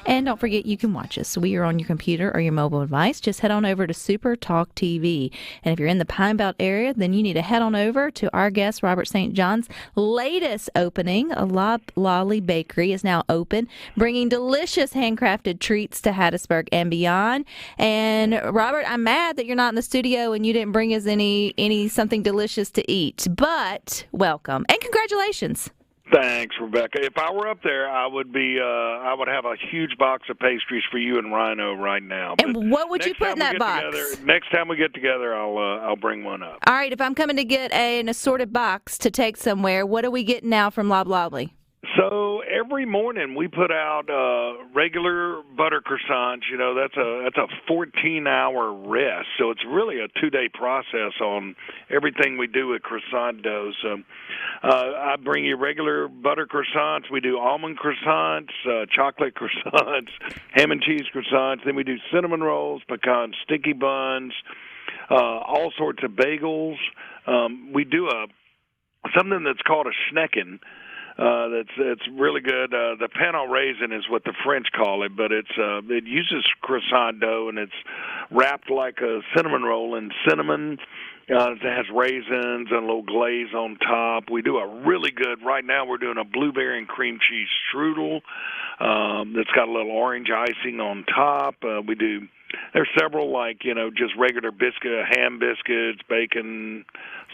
And don't forget, you can watch us. We are on your computer or your mobile device. Just head on over to SuperTalk TV. And if you're in the Pine Belt area, then you need to head on over to our guest, Robert St. John's latest opening. Loblolly Bakery is now open, bringing delicious handcrafted treats to Hattiesburg and beyond. And Robert, I'm mad that you're not in the studio and you didn't bring us any something delicious to eat. But welcome and congratulations. Thanks, Rebecca. If I were up there, I would have a huge box of pastries for you and Rhino right now. And what would you put in that box? Next time we get together, I'll bring one up. All right. If I'm coming to get an assorted box to take somewhere, what are we getting now from Loblolly? So every morning we put out regular butter croissants. You know, that's a 14-hour rest. So it's really a 2-day process on everything we do with croissant dough. So I bring you regular butter croissants. We do almond croissants, chocolate croissants, ham and cheese croissants. Then we do cinnamon rolls, pecan sticky buns, all sorts of bagels. We do something that's called a schnecken. That's really good. The pain au raisin is what the French call it, but it uses croissant dough and it's wrapped like a cinnamon roll in cinnamon. It has raisins and a little glaze on top. We do a really good. Right now, we're doing a blueberry and cream cheese strudel that's got a little orange icing on top. There's several just regular ham biscuits, bacon,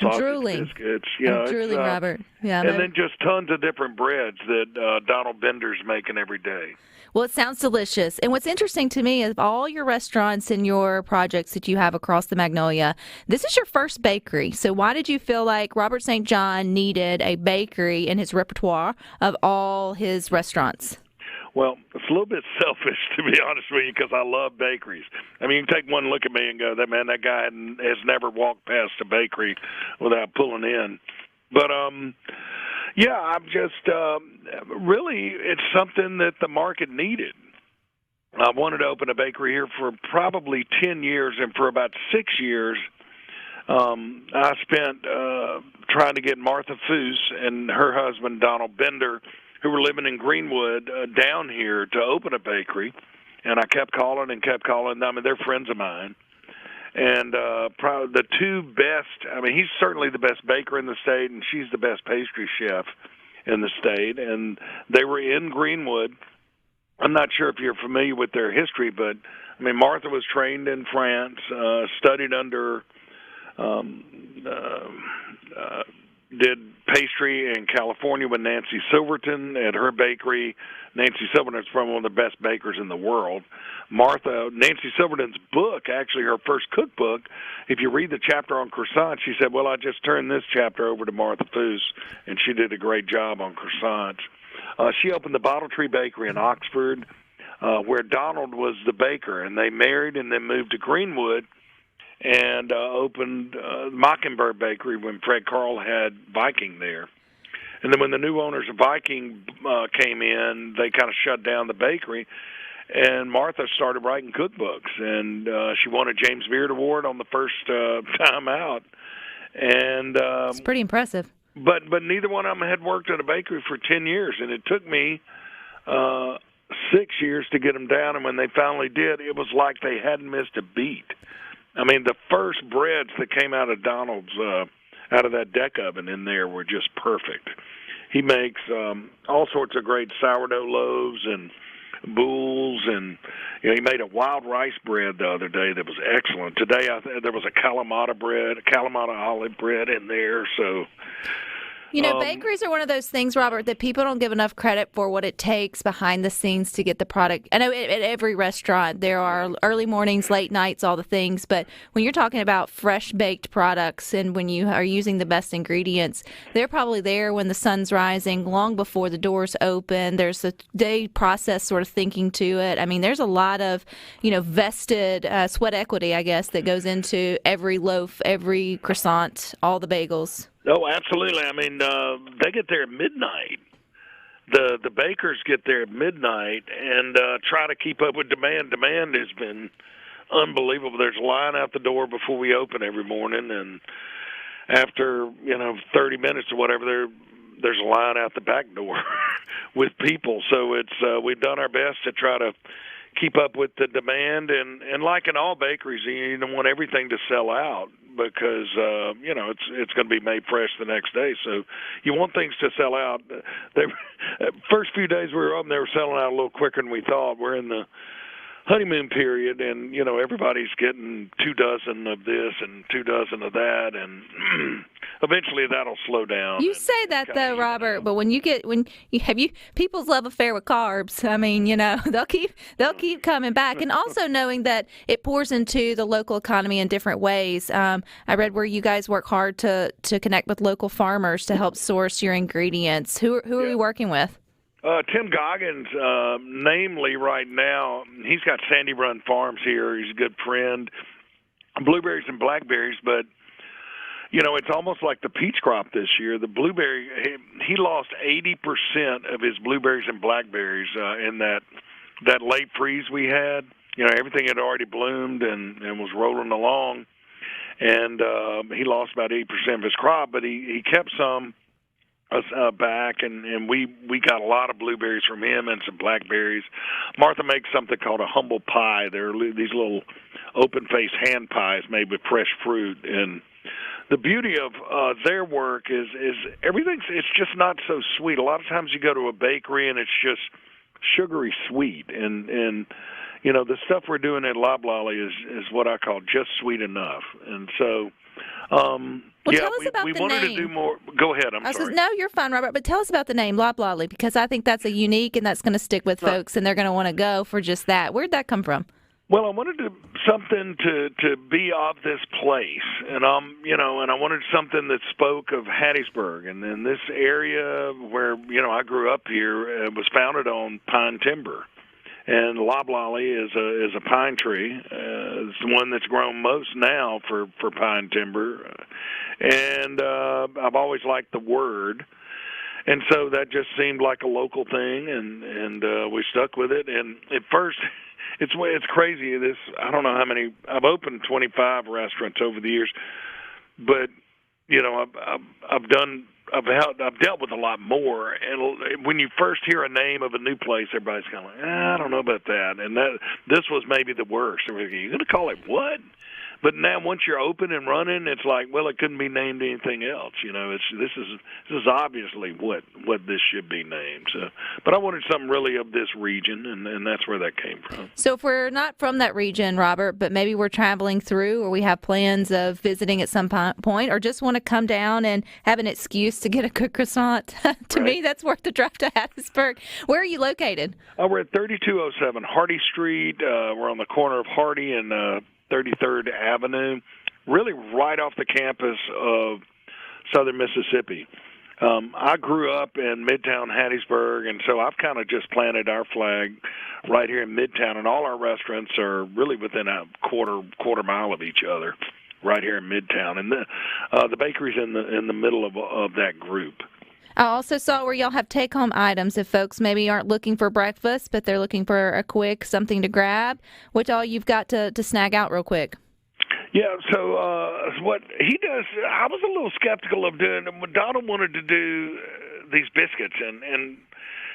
sausage biscuits. I'm drooling, Robert. Yeah, and then just tons of different breads that Donald Bender's making every day. Well, it sounds delicious. And what's interesting to me is all your restaurants and your projects that you have across the Magnolia, this is your first bakery. So why did you feel like Robert St. John needed a bakery in his repertoire of all his restaurants? Well, it's a little bit selfish, to be honest with you, because I love bakeries. I mean, you can take one look at me and go, that guy has never walked past a bakery without pulling in. But, I'm just really, it's something that the market needed. I wanted to open a bakery here for probably 10 years, and for about 6 years, I spent trying to get Martha Foose and her husband, Donald Bender, who were living in Greenwood, down here to open a bakery. And I kept calling. I mean, they're friends of mine. And probably the two best, I mean, he's certainly the best baker in the state, and she's the best pastry chef in the state. And they were in Greenwood. I'm not sure if you're familiar with their history, but, I mean, Martha was trained in France, studied under did pastry in California with Nancy Silverton at her bakery. Nancy Silverton's probably one of the best bakers in the world. Nancy Silverton's book, actually her first cookbook, if you read the chapter on croissants, she said, well, I just turned this chapter over to Martha Foose, and she did a great job on croissants. She opened the Bottle Tree Bakery in Oxford, where Donald was the baker, and they married and then moved to Greenwood and opened Mockingbird Bakery when Fred Carl had Viking there. And then when the new owners of Viking came in, they kind of shut down the bakery, and Martha started writing cookbooks, and she won a James Beard Award on the first time out. And it's pretty impressive. But neither one of them had worked at a bakery for 10 years, and it took me 6 years to get them down, and when they finally did, it was like they hadn't missed a beat. I mean, the first breads that came out of Donald's, out of that deck oven in there were just perfect. He makes all sorts of great sourdough loaves and boules, and he made a wild rice bread the other day that was excellent. Today there was a Kalamata olive bread in there, so... bakeries are one of those things, Robert, that people don't give enough credit for what it takes behind the scenes to get the product. I know at every restaurant there are early mornings, late nights, all the things, but when you're talking about fresh baked products and when you are using the best ingredients, they're probably there when the sun's rising, long before the doors open. There's a day process sort of thinking to it. I mean, there's a lot of, vested sweat equity, I guess, that goes into every loaf, every croissant, all the bagels. Oh, absolutely. I mean, they get there at midnight. The bakers get there at midnight and try to keep up with demand. Demand has been unbelievable. There's a line out the door before we open every morning, and after 30 minutes or whatever, there's a line out the back door with people. So it's we've done our best to try to keep up with the demand, and like in all bakeries, you don't want everything to sell out because it's going to be made fresh the next day. So you want things to sell out. They first few days we were open, they were selling out a little quicker than we thought. We're in the honeymoon period, and everybody's getting 2 dozen of this and 2 dozen of that, and eventually that'll slow down. You say that though, Robert, but when you have people's love affair with carbs, I mean, they'll keep coming back, and also knowing that it pours into the local economy in different ways. I read where you guys work hard to connect with local farmers to help source your ingredients. Who are you working with? Tim Goggins, namely right now, he's got Sandy Run Farms here. He's a good friend. Blueberries and blackberries, but, it's almost like the peach crop this year. The blueberry, he lost 80% of his blueberries and blackberries in that late freeze we had. Everything had already bloomed and was rolling along, and he lost about 80% of his crop, but he kept some back, and we got a lot of blueberries from him and some blackberries. Martha makes something called a humble pie. They're these little open-faced hand pies made with fresh fruit, and the beauty of their work is it's just not so sweet. A lot of times you go to a bakery and it's just sugary sweet, and the stuff we're doing at Loblolly is what I call just sweet enough, and so. Tell us about we the wanted name. to do more. Go ahead. I'm sorry. No, you're fine, Robert. But tell us about the name Loblolly, because I think that's a unique, and that's going to stick with folks, and they're going to want to go for just that. Where'd that come from? Well, I wanted something to be of this place, and and I wanted something that spoke of Hattiesburg, and then this area where I grew up here was founded on pine timber. And loblolly is a pine tree. It's the one that's grown most now for pine timber. And I've always liked the word. And so that just seemed like a local thing, and we stuck with it. And at first, it's crazy. I don't know how many. I've opened 25 restaurants over the years, but I've dealt with a lot more, and when you first hear a name of a new place, everybody's kind of like, I don't know about that, and this was maybe the worst. You're going to call it what? But now, once you're open and running, it's like, well, it couldn't be named anything else. This is obviously what this should be named. So, but I wanted something really of this region, and that's where that came from. So, if we're not from that region, Robert, but maybe we're traveling through, or we have plans of visiting at some point, or just want to come down and have an excuse to get a good croissant, to me, that's worth the drive to Hattiesburg. Where are you located? We're at 3207 Hardy Street. We're on the corner of Hardy and 33rd Avenue, really right off the campus of Southern Mississippi. I grew up in Midtown Hattiesburg, and so I've kind of just planted our flag right here in Midtown, and all our restaurants are really within a quarter mile of each other right here in Midtown, and the bakery's in the middle of that group. I also saw where y'all have take-home items if folks maybe aren't looking for breakfast, but they're looking for a quick something to grab. What all you've got to snag out real quick? Yeah, so what he does, I was a little skeptical of doing. Donald wanted to do these biscuits, and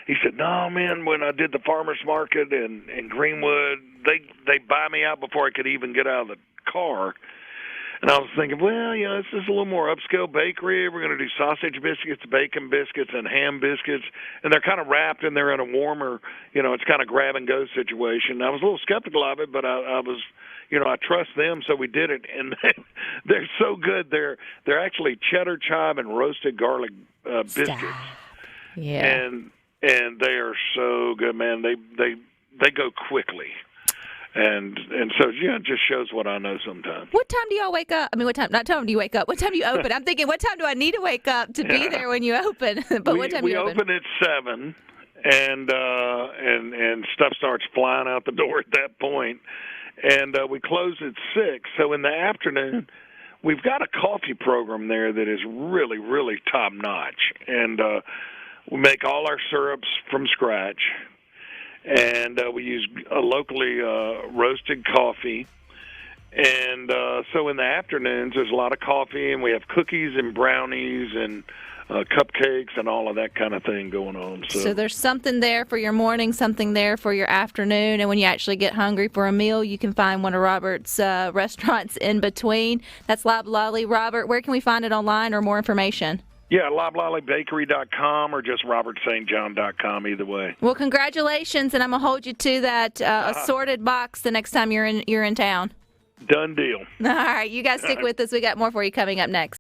he said, no, man, when I did the farmer's market in Greenwood, they buy me out before I could even get out of the car. And I was thinking, well, this is a little more upscale bakery. We're going to do sausage biscuits, bacon biscuits, and ham biscuits. And they're kind of wrapped, and they're in a warmer, it's kind of grab-and-go situation. I was a little skeptical of it, but I was, I trust them, so we did it. And they're so good. They're actually cheddar, chive, and roasted garlic biscuits. Yeah. And they are so good, man. They go quickly. And so, it just shows what I know sometimes. What time do y'all wake up? I mean, not time do you wake up. What time do you open? I'm thinking, what time do I need to wake up to be there when you open? But what time do you open? We open at 7, and stuff starts flying out the door at that point. And we close at 6. So in the afternoon, we've got a coffee program there that is really, really top-notch. And we make all our syrups from scratch. And we use locally roasted coffee. And so in the afternoons, there's a lot of coffee, and we have cookies and brownies and cupcakes and all of that kind of thing going on. So there's something there for your morning, something there for your afternoon, and when you actually get hungry for a meal, you can find one of Robert's restaurants in between. That's Loblolly. Robert, where can we find it online or more information? Yeah, loblollybakery.com or just robertstjohn.com, either way. Well, congratulations, and I'm going to hold you to that assorted box the next time you're in town. Done deal. All right, you guys stick with us. We got more for you coming up next.